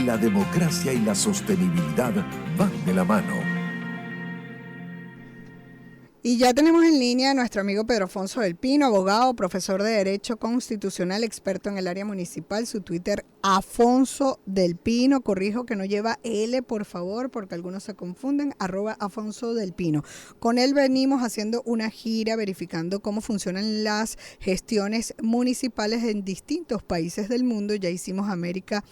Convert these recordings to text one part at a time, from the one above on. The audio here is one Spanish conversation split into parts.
la democracia y la sostenibilidad van de la mano. Y ya tenemos en línea a nuestro amigo Pedro Afonso del Pino, abogado, profesor de Derecho Constitucional, experto en el área municipal. Su Twitter, Afonso del Pino. Corrijo que no lleva L, por favor, porque algunos se confunden. @Afonso del Pino. Con él venimos haciendo una gira verificando cómo funcionan las gestiones municipales en distintos países del mundo. Ya hicimos América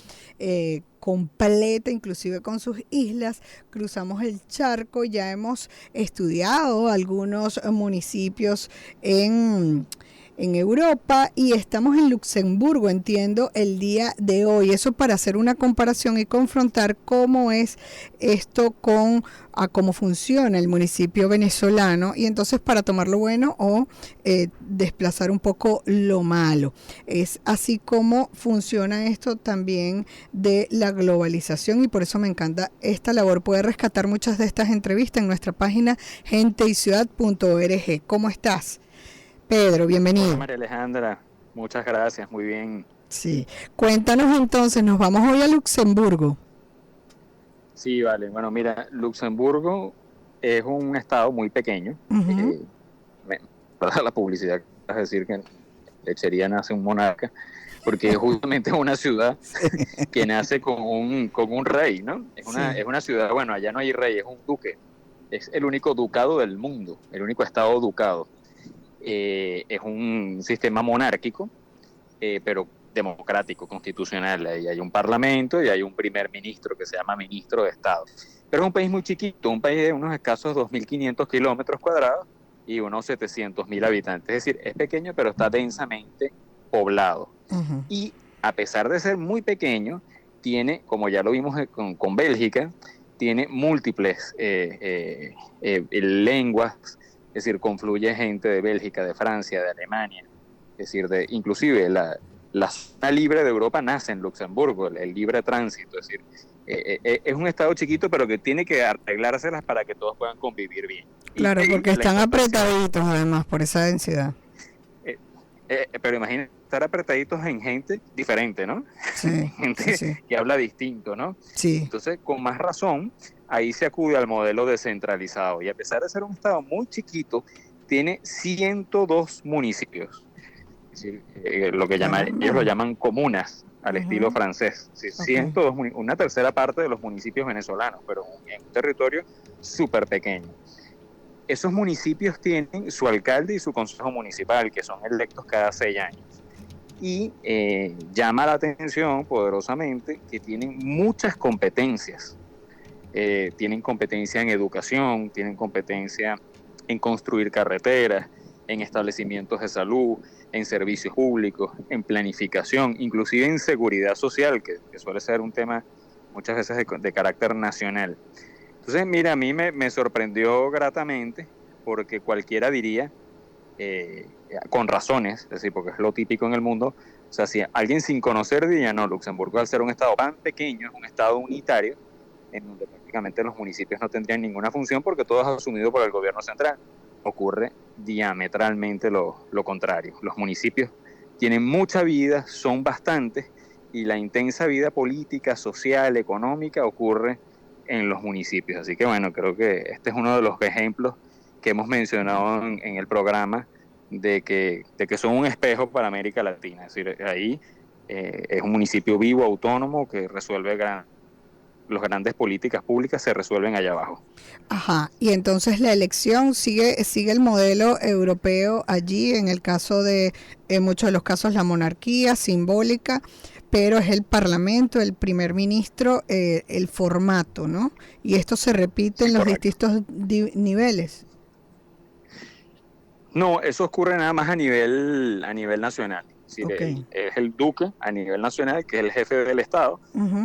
completa, inclusive con sus islas, cruzamos el charco, ya hemos estudiado algunos municipios en Europa y estamos en Luxemburgo, entiendo, el día de hoy. Eso para hacer una comparación y confrontar cómo es esto con cómo funciona el municipio venezolano y entonces para tomar lo bueno o desplazar un poco lo malo. Es así como funciona esto también de la globalización y por eso me encanta esta labor. Puede rescatar muchas de estas entrevistas en nuestra página genteyciudad.org. ¿Cómo estás, Pedro? Bienvenido. Hola, María Alejandra, muchas gracias, muy bien. Sí, cuéntanos entonces, nos vamos hoy a Luxemburgo. Sí, vale, bueno, mira, Luxemburgo es un estado muy pequeño. Para la publicidad, es decir, que lechería nace un monarca, porque es justamente una ciudad que nace con un rey, ¿no? Es una ciudad, bueno, allá no hay rey, es un duque, es el único ducado del mundo, el único estado ducado. Es un sistema monárquico, pero democrático, constitucional. Ahí hay un parlamento y hay un primer ministro que se llama ministro de Estado. Pero es un país muy chiquito, un país de unos escasos 2.500 kilómetros cuadrados y unos 700.000 habitantes. Es decir, es pequeño, pero está densamente poblado. Y a pesar de ser muy pequeño, tiene, como ya lo vimos con Bélgica, tiene múltiples lenguas. Es decir, confluye gente de Bélgica, de Francia, de Alemania. Es decir, inclusive la zona libre de Europa nace en Luxemburgo, el libre tránsito. Es decir, es un estado chiquito, pero que tiene que arreglárselas para que todos puedan convivir bien. Claro, porque están apretaditos además por esa densidad. Pero imagínate estar apretaditos en gente diferente, ¿no? Sí, gente que habla distinto, ¿no? Sí. Entonces, con más razón, ahí se acude al modelo descentralizado. Y a pesar de ser un estado muy chiquito, tiene 102 municipios. Es decir, ellos lo llaman comunas, al estilo francés. Es decir, 102, una tercera parte de los municipios venezolanos, pero en un territorio súper pequeño. Esos municipios tienen su alcalde y su consejo municipal, que son electos cada 6 años. Y llama la atención poderosamente que tienen muchas competencias. Tienen competencia en educación, tienen competencia en construir carreteras, en establecimientos de salud, en servicios públicos, en planificación, inclusive en seguridad social, que suele ser un tema muchas veces de carácter nacional. Entonces, mira, a mí me sorprendió gratamente porque cualquiera diría, con razones, es decir, porque es lo típico en el mundo, o sea, si alguien sin conocer diría, no, Luxemburgo al ser un estado tan pequeño, es un estado unitario, en donde prácticamente los municipios no tendrían ninguna función porque todo es asumido por el gobierno central. Ocurre diametralmente lo contrario. Los municipios tienen mucha vida, son bastantes, y la intensa vida política, social, económica ocurre en los municipios. Así que bueno, creo que este es uno de los ejemplos que hemos mencionado en el programa de que son un espejo para América Latina. Es decir, ahí es un municipio vivo, autónomo, que resuelve las grandes políticas públicas se resuelven allá abajo. Ajá, y entonces la elección sigue el modelo europeo allí, en el caso de, en muchos de los casos, la monarquía simbólica, pero es el parlamento, el primer ministro, el formato, ¿no? Y esto se repite en los distintos niveles. No, eso ocurre nada más a nivel nacional. Es decir, es el duque a nivel nacional, que es el jefe del Estado.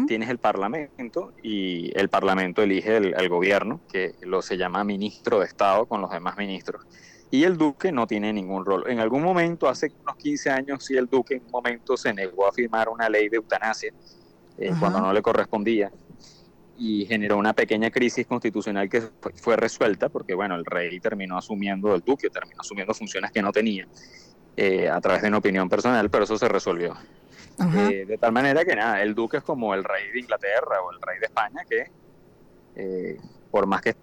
Tienes el parlamento y el parlamento elige al gobierno, que se llama ministro de Estado con los demás ministros. Y el duque no tiene ningún rol. En algún momento, hace unos 15 años, sí, el duque en un momento se negó a firmar una ley de eutanasia cuando no le correspondía. Y generó una pequeña crisis constitucional que fue resuelta porque, bueno, el rey terminó asumiendo, el duque terminó asumiendo funciones que no tenía a través de una opinión personal, pero eso se resolvió. De tal manera que nada, el duque es como el rey de Inglaterra o el rey de España, que por más que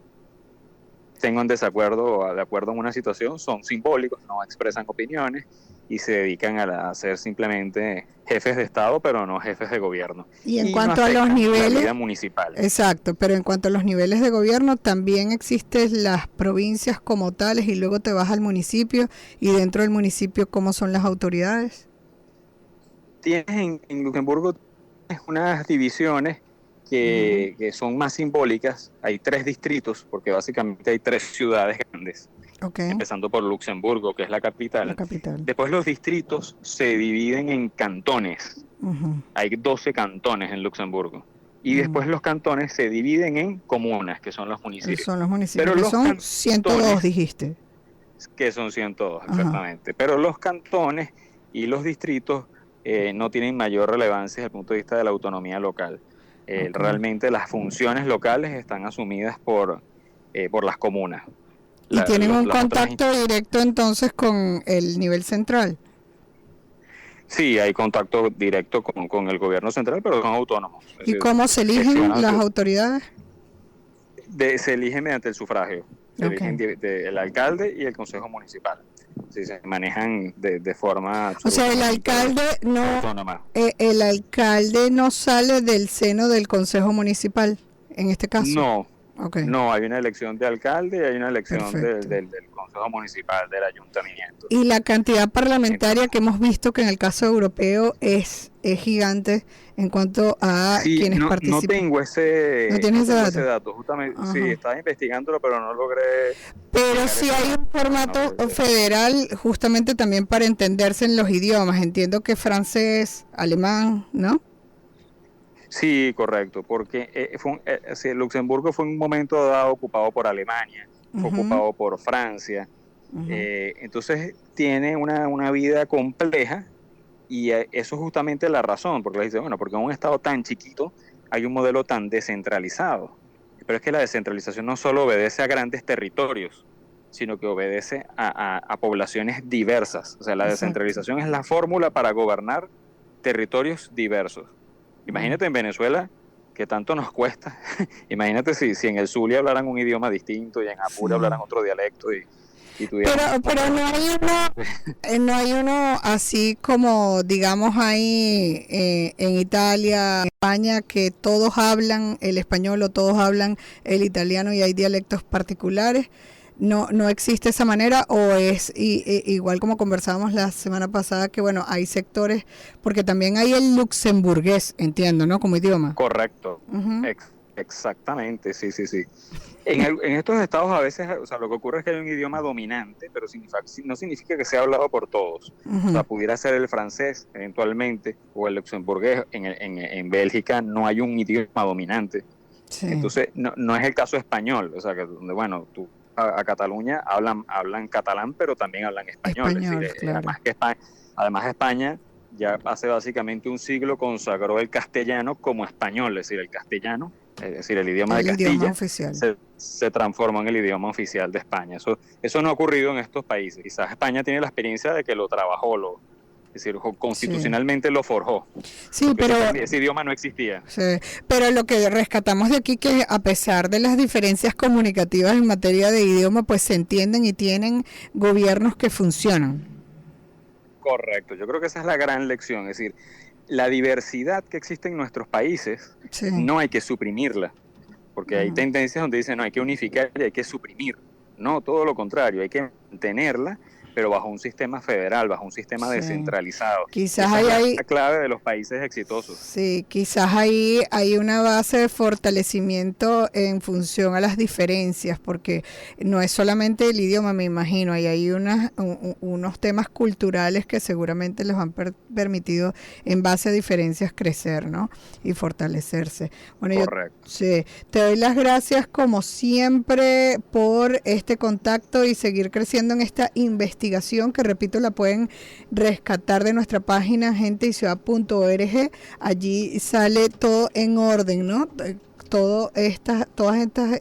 estén en desacuerdo o de acuerdo en una situación, son simbólicos, no expresan opiniones y se dedican a ser simplemente jefes de Estado, pero no jefes de gobierno. Y en cuanto a los niveles, la vida municipal. Exacto, pero en cuanto a los niveles de gobierno, también existen las provincias como tales y luego te vas al municipio, y dentro del municipio, ¿cómo son las autoridades? Tienes en Luxemburgo unas divisiones que son más simbólicas. Hay 3 distritos, porque básicamente hay 3 ciudades grandes. Okay. Empezando por Luxemburgo, que es la capital. La capital. Después los distritos se dividen en cantones. Hay 12 cantones en Luxemburgo. Y después los cantones se dividen en comunas, que son los municipios. Son los municipios, pero que los son cantones, 102, dijiste. Que son 102, exactamente. Pero los cantones y los distritos no tienen mayor relevancia desde el punto de vista de la autonomía local. Realmente las funciones locales están asumidas por las comunas. ¿Y tienen un contacto directo entonces con el nivel central? Sí, hay contacto directo con el gobierno central, pero son autónomos. ¿Y cómo se eligen las autoridades? Se eligen mediante el sufragio. Se eligen el alcalde y el consejo municipal. Sí, se manejan de forma... O sea, el alcalde el alcalde no sale del seno del consejo municipal, en este caso. No. No, hay una elección de alcalde y hay una elección del Consejo Municipal, del Ayuntamiento. Y la cantidad parlamentaria que hemos visto que en el caso europeo es gigante en cuanto a quienes participan. No tengo ese dato. Justamente, sí, estaba investigándolo, pero no logré... Pero sí hay un formato federal justamente también para entenderse en los idiomas. Entiendo que francés, alemán, ¿no? Sí, correcto, porque Luxemburgo fue en un momento dado ocupado por Alemania, fue ocupado por Francia, entonces tiene una vida compleja y eso es justamente la razón, porque le dice, bueno, porque en un estado tan chiquito hay un modelo tan descentralizado, pero es que la descentralización no solo obedece a grandes territorios, sino que obedece a poblaciones diversas, o sea, la descentralización es la fórmula para gobernar territorios diversos. Imagínate en Venezuela, que tanto nos cuesta. Imagínate si en el Zulia hablaran un idioma distinto y en Apure hablaran otro dialecto. Pero no hay uno así como, digamos, hay en Italia, en España, que todos hablan el español o todos hablan el italiano y hay dialectos particulares. No existe esa manera, o es igual como conversábamos la semana pasada, que bueno, hay sectores, porque también hay el luxemburgués, entiendo, ¿no? Como idioma. Correcto, exactamente, sí. En estos estados a veces, o sea, lo que ocurre es que hay un idioma dominante, pero no significa que sea hablado por todos. O sea, pudiera ser el francés eventualmente, o el luxemburgués. En Bélgica no hay un idioma dominante. Sí. Entonces, no es el caso español, o sea, que donde, bueno, a Cataluña hablan catalán, pero también hablan español. Es decir, claro. Además España ya hace básicamente un siglo consagró el castellano como español, es decir, el castellano, es decir, el idioma de Castilla se transformó en el idioma oficial de España. Eso no ha ocurrido en estos países. Quizás España tiene la experiencia de que lo trabajó, es decir, constitucionalmente lo forjó. Sí, pero ese idioma no existía. Sí, pero lo que rescatamos de aquí, que a pesar de las diferencias comunicativas en materia de idioma, pues se entienden y tienen gobiernos que funcionan. Correcto, yo creo que esa es la gran lección, es decir, la diversidad que existe en nuestros países no hay que suprimirla, porque hay tendencias donde dicen no, hay que unificar y hay que suprimir. No, todo lo contrario, hay que mantenerla, pero bajo un sistema federal, bajo un sistema descentralizado. Quizás esa es la clave de los países exitosos. Sí, quizás ahí hay una base de fortalecimiento en función a las diferencias, porque no es solamente el idioma, me imagino, ahí hay unos temas culturales que seguramente les han permitido en base a diferencias crecer, ¿no? Y fortalecerse. Bueno, correcto. Te doy las gracias como siempre por este contacto y seguir creciendo en esta investigación, que repito, la pueden rescatar de nuestra página genteyciudad.org. Allí sale todo en orden, ¿no? todas estas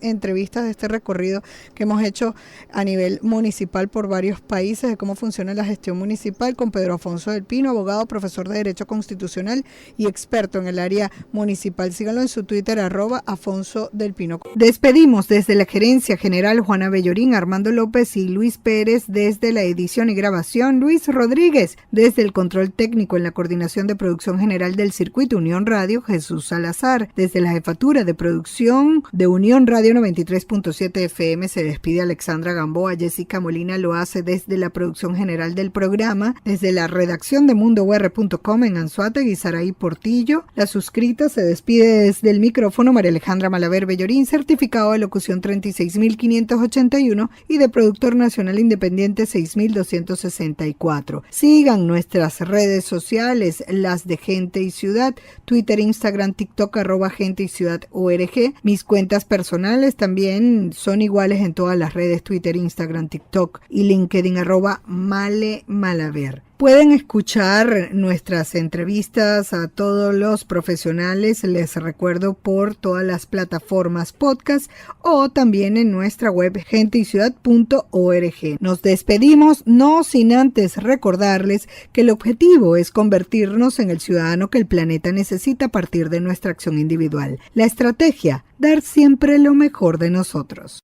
entrevistas de este recorrido que hemos hecho a nivel municipal por varios países de cómo funciona la gestión municipal con Pedro Afonso del Pino, abogado, profesor de Derecho Constitucional y experto en el área municipal. Síganlo en su Twitter, @Afonso del Pino. Despedimos desde la Gerencia General Juana Bellorín, Armando López y Luis Pérez desde la edición y grabación, Luis Rodríguez desde el control técnico en la coordinación de producción general del Circuito Unión Radio, Jesús Salazar desde la jefatura de producción de Unión Radio 93.7 FM. Se despide Alexandra Gamboa. Jessica Molina lo hace desde la producción general del programa, desde la redacción de mundour.com en Anzoátegui, Saraí Portillo. La suscrita se despide desde el micrófono María Alejandra Malaver Bellorín, certificado de locución 36.581 y de productor nacional independiente 6.264. Sigan nuestras redes sociales, las de Gente y Ciudad, Twitter, Instagram, TikTok, @Gente y Ciudad ORG. Mis cuentas personales también son iguales en todas las redes, Twitter, Instagram, TikTok y LinkedIn, @Male Malaver. Pueden escuchar nuestras entrevistas a todos los profesionales, les recuerdo, por todas las plataformas podcast o también en nuestra web genteyciudad.org. Nos despedimos, no sin antes recordarles que el objetivo es convertirnos en el ciudadano que el planeta necesita a partir de nuestra acción individual. La estrategia, dar siempre lo mejor de nosotros.